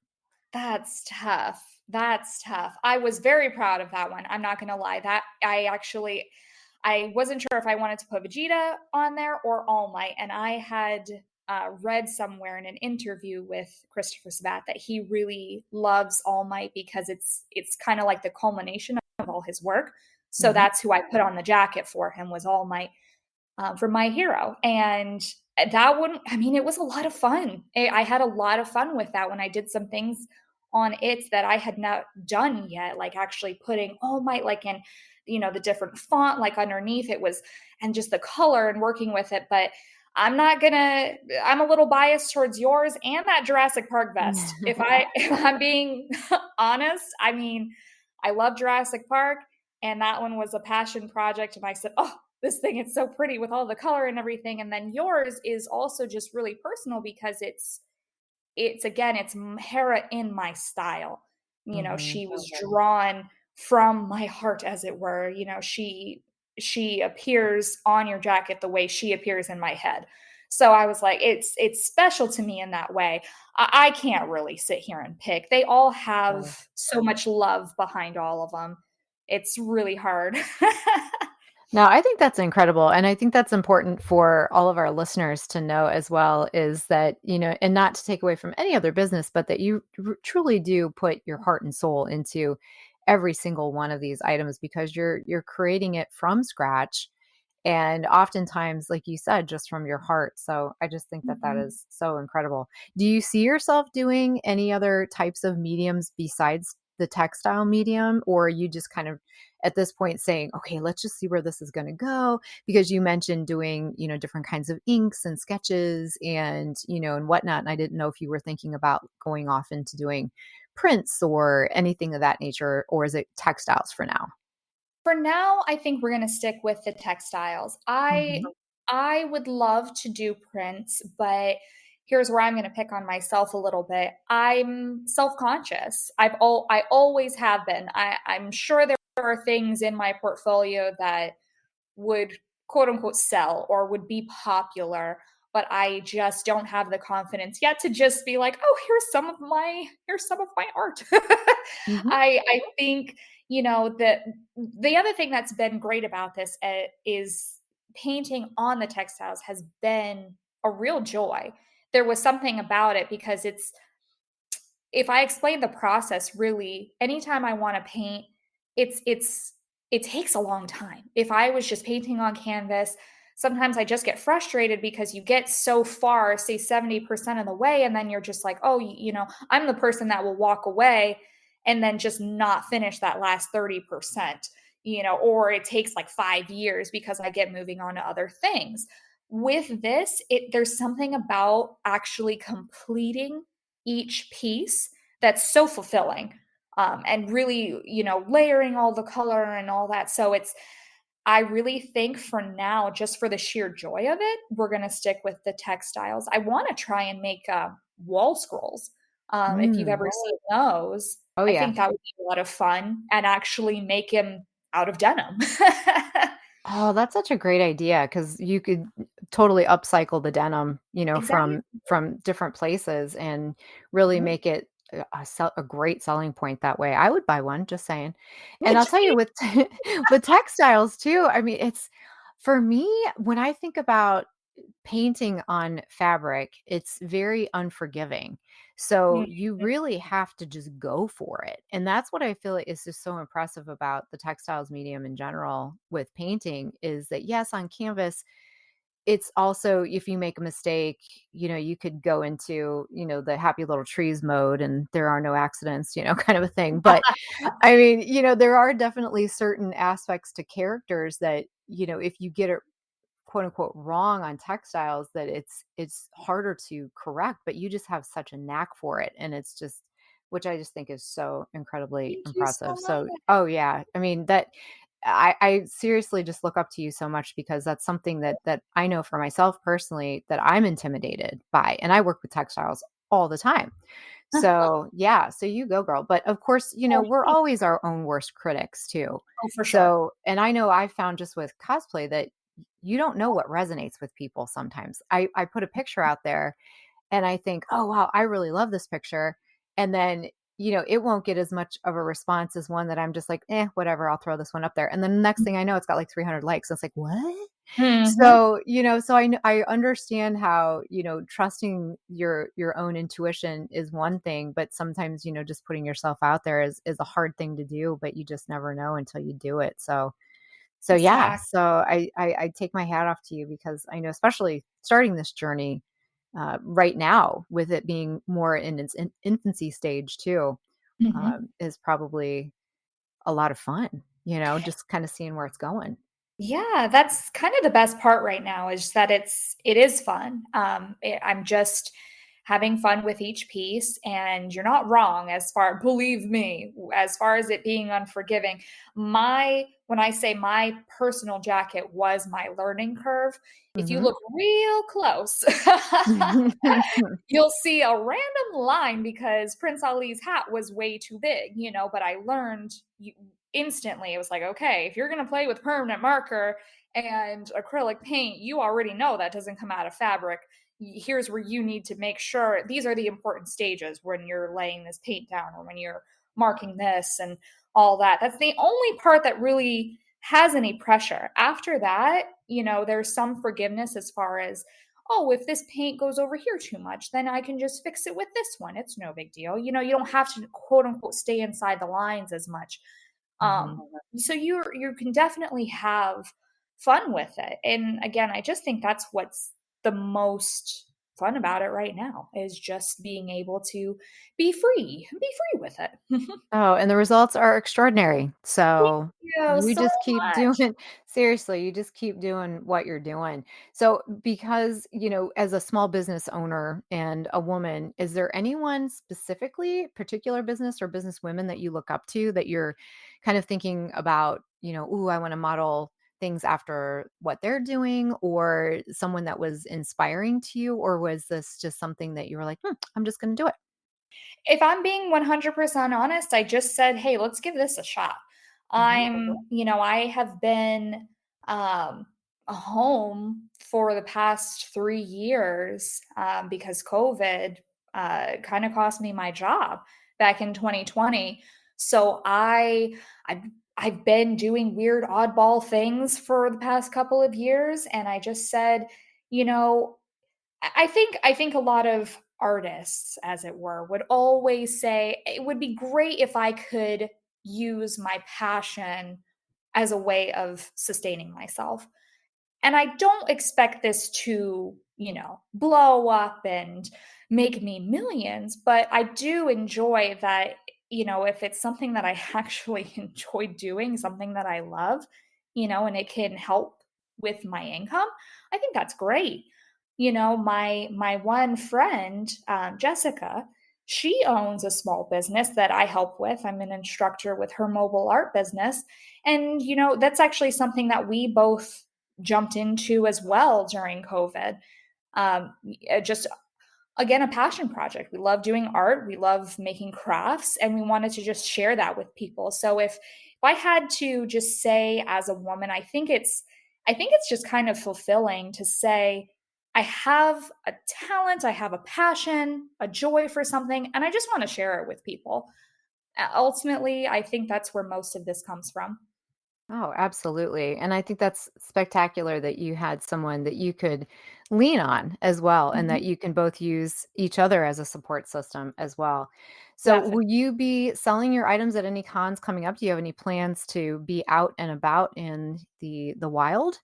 that's tough. That's tough. I was very proud of that one. I'm not gonna lie. That I wasn't sure if I wanted to put Vegeta on there or All Might, and I had read somewhere in an interview with Christopher Sabat that he really loves All Might because it's kind of like the culmination of all his work. So that's who I put on the jacket for him, was All Might, for my hero. And that one, I mean, it was a lot of fun. I had a lot of fun with that when I did some things on it that I had not done yet, like actually putting All Might like in, the different font like underneath it was, and just the color and working with it. But I'm a little biased towards yours and that Jurassic Park vest. If I'm being honest, I mean, I love Jurassic Park, and that one was a passion project. And I said, oh, this thing, it's so pretty with all the color and everything. And then yours is also just really personal because it's Hera in my style. She was drawn from my heart, as it were. She appears on your jacket the way she appears in my head. So I was like, it's special to me in that way. I can't really sit here and pick. They all have so much love behind all of them. It's really hard. No, I think that's incredible. And I think that's important for all of our listeners to know as well, is that, and not to take away from any other business, but that you truly do put your heart and soul into every single one of these items, because you're creating it from scratch. And oftentimes, like you said, just from your heart. So I just think that that is so incredible. Do you see yourself doing any other types of mediums besides the textile medium? Or are you just kind of at this point saying, okay, let's just see where this is going to go? Because you mentioned doing, different kinds of inks and sketches and, and whatnot. And I didn't know if you were thinking about going off into doing prints or anything of that nature, or is it textiles for now? For now, I think we're going to stick with the textiles. I would love to do prints, but here's where I'm going to pick on myself a little bit. I'm self-conscious. I always have been. I'm sure there are things in my portfolio that would quote unquote sell or would be popular, but I just don't have the confidence yet to just be like, oh, here's some of my art. I think, the other thing that's been great about this is painting on the textiles has been a real joy. There was something about it because if I explain the process, really, anytime I want to paint, it takes a long time. If I was just painting on canvas, sometimes I just get frustrated because you get so far, say 70% of the way, and then you're just like, oh, I'm the person that will walk away and then just not finish that last 30%, or it takes like 5 years because I get moving on to other things. With this, there's something about actually completing each piece that's so fulfilling, and really, layering all the color and all that. So I really think for now, just for the sheer joy of it, we're going to stick with the textiles. I want to try and make wall scrolls. If you've ever seen those, I think that would be a lot of fun, and actually make him out of denim. Oh, that's such a great idea, because you could totally upcycle the denim, Exactly. from different places and really make it a great selling point that way. I would buy one, just saying. And I'll tell you, with with textiles too, I mean, it's, for me, when I think about painting on fabric, it's very unforgiving. So you really have to just go for it. And that's what I feel like is just so impressive about the textiles medium in general with painting, is that yes, on canvas, it's also, if you make a mistake, you could go into, the happy little trees mode and there are no accidents, kind of a thing. But I mean, there are definitely certain aspects to characters that, if you get it quote unquote wrong on textiles, that it's harder to correct, but you just have such a knack for it. And it's just, which I just think is so incredibly Thank you so impressive. So, much. oh yeah, I mean, that I seriously just look up to you so much, because that's something that I know for myself personally that I'm intimidated by, and I work with textiles all the time. So yeah, so you go, girl. But of course, we're always our own worst critics too. Oh, for sure. So, and I know I found just with cosplay that you don't know what resonates with people sometimes. I put a picture out there and I think, oh, wow, I really love this picture. And then, it won't get as much of a response as one that I'm just like, whatever, I'll throw this one up there. And then the next thing I know, it's got like 300 likes. And it's like, what? So, I understand how, trusting your own intuition is one thing, but sometimes, just putting yourself out there is a hard thing to do, but you just never know until you do it. So yeah, Exactly. so I take my hat off to you, because I know, especially starting this journey right now, with it being more in its infancy stage too, is probably a lot of fun, just kind of seeing where it's going. Yeah, that's kind of the best part right now, is that it is fun. I'm just having fun with each piece, and you're not wrong, as far believe me, as far as it being unforgiving. My When I say my personal jacket was my learning curve, if you Hmm. look real close, you'll see a random line because Prince Ali's hat was way too big, but I learned instantly. It was like, okay, if you're going to play with permanent marker and acrylic paint, you already know that doesn't come out of fabric. Here's where you need to make sure these are the important stages when you're laying this paint down, or when you're marking this and all that. That's the only part that really has any pressure. After that, there's some forgiveness, as far as, oh, if this paint goes over here too much, then I can just fix it with this one. It's no big deal. You don't have to, quote unquote, stay inside the lines as much. Hmm. So you can definitely have fun with it. And again, I just think that's what's the most fun about it right now, is just being able to be free with it. Oh, and the results are extraordinary. Thank So you you so just keep much. doing, seriously, you just keep doing what you're doing. So, because, as a small business owner and a woman, is there anyone specifically, particular business or business women, that you look up to, that you're kind of thinking about, ooh, I want to model things after what they're doing, or someone that was inspiring to you? Or was this just something that you were like, I'm just going to do it? If I'm being 100% honest, I just said, "Hey, let's give this a shot." Hmm. I have been um, home for the past 3 years, because COVID kind of cost me my job back in 2020. So I've, I've been doing weird, oddball things for the past couple of years, and I just said, you know, I think a lot of artists, as it were, would always say it would be great if I could use my passion as a way of sustaining myself. And I don't expect this to, blow up and make me millions, but I do enjoy that, if it's something that I actually enjoy doing, something that I love, and it can help with my income, I think that's great. My one friend, Jessica, she owns a small business that I help with. I'm an instructor with her mobile art business. And, that's actually something that we both jumped into as well during COVID. Just again, a passion project. We love doing art, we love making crafts, and we wanted to just share that with people. So if I had to just say, as a woman, I think it's just kind of fulfilling to say I have a talent, I have a passion, a joy for something, and I just want to share it with people. Ultimately, I think that's where most of this comes from. Oh, absolutely. And I think that's spectacular that you had someone that you could lean on as well, and that Mhm. you can both use each other as a support system as well. So, Definitely. will you be selling your items at any cons coming up? Do you have any plans to be out and about in the wild?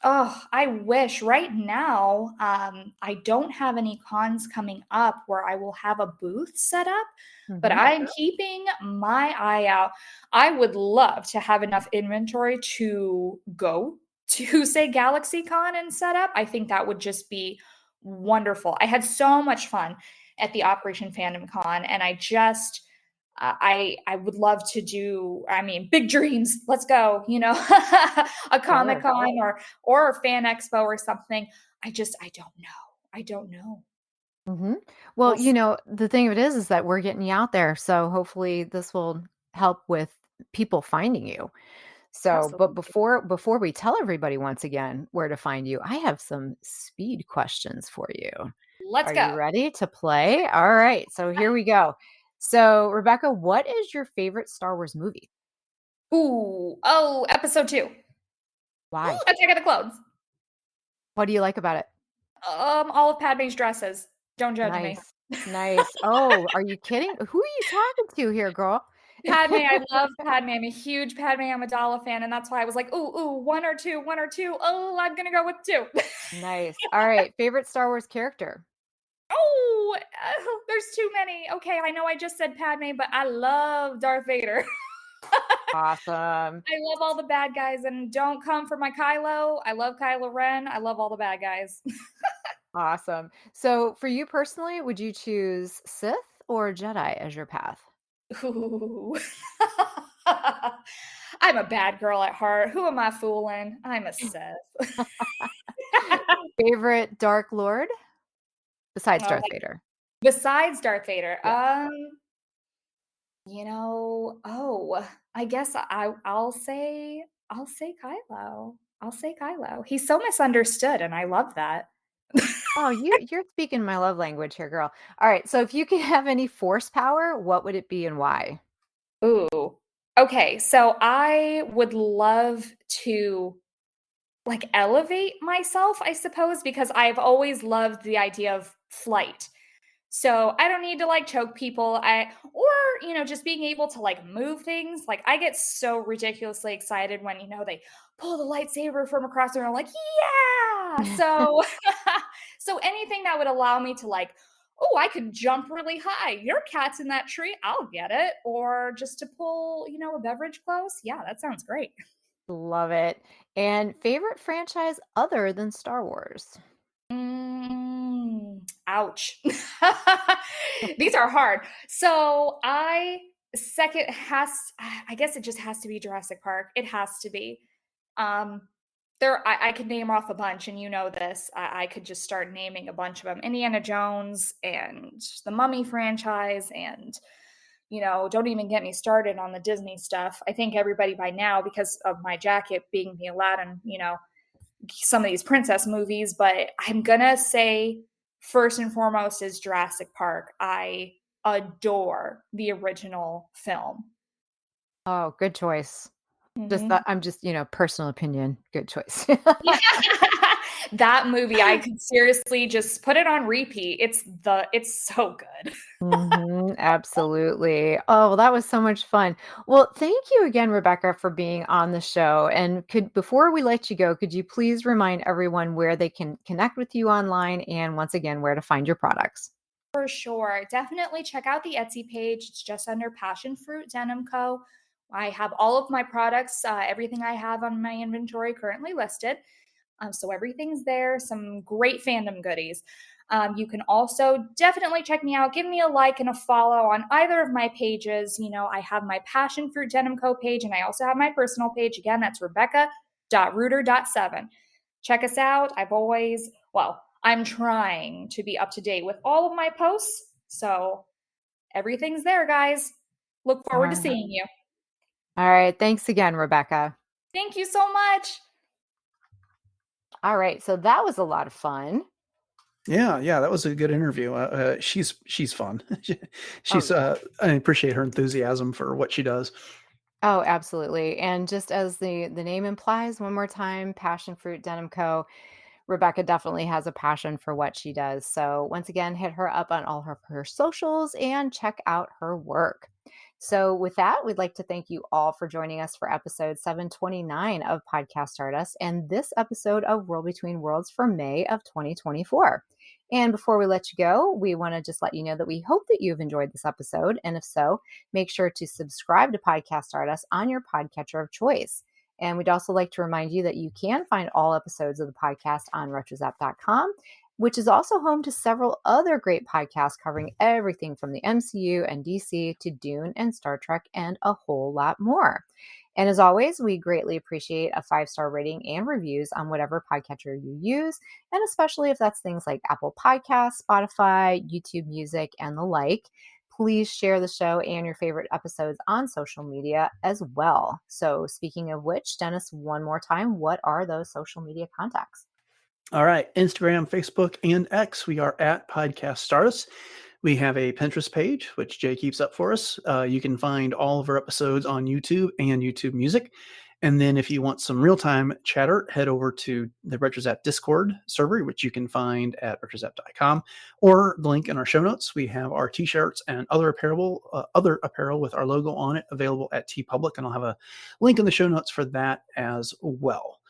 Oh, I wish. Right now, I don't have any cons coming up where I will have a booth set up, but Hmm. I'm keeping my eye out. I would love to have enough inventory to go to, say, GalaxyCon and set up. I think that would just be wonderful. I had so much fun at the Operation Fandom Con, and I would love to do, I mean, big dreams. Let's go, a Comic Sure. Con or a fan expo or something. I don't know. I don't know. Hmm. Well, We'll see. the thing of it is that we're getting you out there. So hopefully this will help with people finding you. So, but Absolutely. before we tell everybody once again where to find you, I have some speed questions for you. Let's Are you go. ready to play? All right. So here we go. So, Rebecca, what is your favorite Star Wars movie? Ooh, oh, episode 2. Why? Attack of the Clones. What do you like about it? All of Padme's dresses. Don't judge me. Nice. Oh, are you kidding? Who are you talking to here, girl? Padme, I love Padme. I'm a huge Padme Amidala fan, and that's why I was like, ooh, one or two. Oh, I'm gonna go with 2. Nice. All right. Favorite Star Wars character? Oh, there's too many. Okay, I know I just said Padme, but I love Darth Vader. Awesome. I love all the bad guys, and don't come for my Kylo. I love Kylo Ren. I love all the bad guys. Awesome. So, for you personally, would you choose Sith or Jedi as your path? Ooh. I'm a bad girl at heart. Who am I fooling? I'm a Sith. Favorite Dark Lord besides Oh, Darth Vader? besides Darth Vader, Yeah. I guess I'll say Kylo. I'll say Kylo. He's so misunderstood, and I love that. Oh, you're speaking my love language here, girl. All right. So, if you could have any force power, what would it be and why? Ooh. Okay, so I would love to like elevate myself, I suppose, because I've always loved the idea of flight. So I don't need to like choke people. Just being able to like move things. Like I get so ridiculously excited when, they pull the lightsaber from across the room. I'm like, yeah. So so anything that would allow me to like, oh, I could jump really high. Your cat's in that tree. I'll get it. Or just to pull, a beverage close. Yeah, that sounds great. Love it. And favorite franchise other than Star Wars? Ouch. These are hard. So I guess it just has to be Jurassic Park. It has to be. I could name off a bunch, and you know this. I could just start naming a bunch of them. Indiana Jones and the Mummy franchise, and don't even get me started on the Disney stuff. I think everybody by now, because of my jacket being the Aladdin, some of these princess movies, but I'm gonna say first and foremost is Jurassic Park. I adore the original film. Oh, good choice. Just Mhm. that I'm just, personal opinion. Good choice. That movie, I could seriously just put it on repeat. It's so good. Absolutely. Oh, well, that was so much fun. Well, thank you again, Rebecca, for being on the show. And before we let you go, could you please remind everyone where they can connect with you online and once again where to find your products? For sure. Definitely check out the Etsy page. It's just under Passion Fruit Denim Co. I have all of my products, everything I have on my inventory currently listed. So everything's there, some great fandom goodies. You can also definitely check me out. Give me a like and a follow on either of my pages. I have my Passion Fruit Denim Co. page, and I also have my personal page. Again, that's rebecca.reuter.7. Check us out. I'm trying to be up to date with all of my posts. So everything's there, guys. Look All forward to right. seeing you. All right. Thanks again, Rebecca. Thank you so much. All right. So that was a lot of fun. Yeah, that was a good interview. She's fun. She's yeah. I appreciate her enthusiasm for what she does. Oh, absolutely. And just as the name implies, one more time, Passion Fruit Denim Co. Rebecca definitely has a passion for what she does. So once again, hit her up on all of her socials and check out her work. So with that, we'd like to thank you all for joining us for episode 729 of Podcast Stardust and this episode of World Between Worlds for May of 2024. And before we let you go, we want to just let you know that we hope that you've enjoyed this episode. And if so, make sure to subscribe to Podcast Stardust on your podcatcher of choice. And we'd also like to remind you that you can find all episodes of the podcast on retrozap.com, which is also home to several other great podcasts covering everything from the MCU and DC to Dune and Star Trek and a whole lot more. And as always, we greatly appreciate a 5-star rating and reviews on whatever podcatcher you use, and especially if that's things like Apple Podcasts, Spotify, YouTube Music, and the like. Please share the show and your favorite episodes on social media as well. So speaking of which, Dennis, one more time, what are those social media contacts? All right, Instagram, Facebook, and X. We are at Podcast Stardust. We have a Pinterest page, which Jay keeps up for us. You can find all of our episodes on YouTube and YouTube Music. And then if you want some real-time chatter, head over to the RetroZap Discord server, which you can find at retrozap.com, or the link in our show notes. We have our t-shirts and other apparel with our logo on it available at TeePublic, and I'll have a link in the show notes for that as well.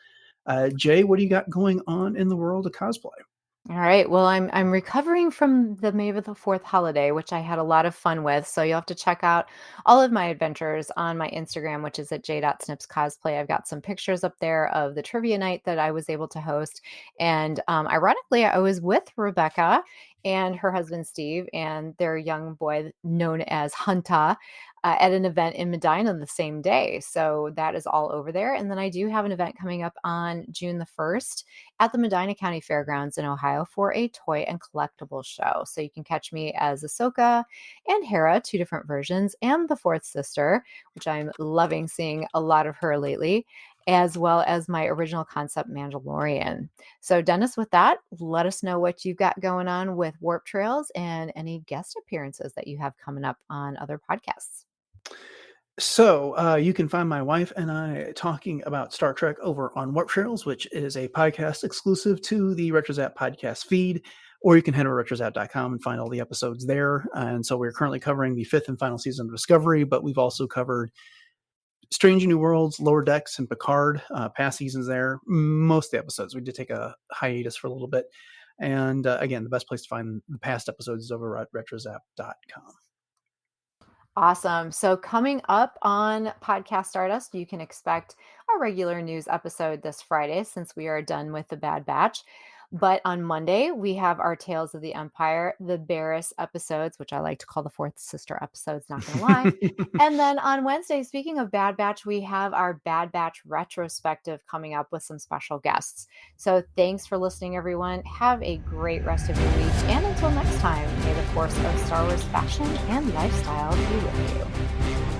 Jay, what do you got going on in the world of cosplay? All right. Well, I'm recovering from the May the 4th holiday, which I had a lot of fun with. So you'll have to check out all of my adventures on my Instagram, which is at j.snipscosplay. I've got some pictures up there of the trivia night that I was able to host. And ironically, I was with Rebecca and her husband, Steve, and their young boy known as Hunta at an event in Medina the same day. So that is all over there. And then I do have an event coming up on June the 1st at the Medina County Fairgrounds in Ohio for a toy and collectible show. So you can catch me as Ahsoka and Hera, 2 different versions, and the fourth sister, which I'm loving seeing a lot of her lately, as well as my original concept Mandalorian. So Dennis, with that, let us know what you've got going on with Warp Trails and any guest appearances that you have coming up on other podcasts. So you can find my wife and I talking about Star Trek over on Warp Trails, which is a podcast exclusive to the RetroZap podcast feed, or you can head over to retrozap.com and find all the episodes there. And so we're currently covering the 5th and final season of Discovery, but we've also covered Strange New Worlds, Lower Decks, and Picard, past seasons there. Most of the episodes. We did take a hiatus for a little bit. And again, the best place to find the past episodes is over at retrozap.com. Awesome. So coming up on Podcast Stardust, you can expect a regular news episode this Friday since we are done with the Bad Batch. But on Monday, we have our Tales of the Empire, the Barriss episodes, which I like to call the fourth sister episodes, not going to lie. And then on Wednesday, speaking of Bad Batch, we have our Bad Batch retrospective coming up with some special guests. So thanks for listening, everyone. Have a great rest of your week. And until next time, may the force of Star Wars fashion and lifestyle be with you.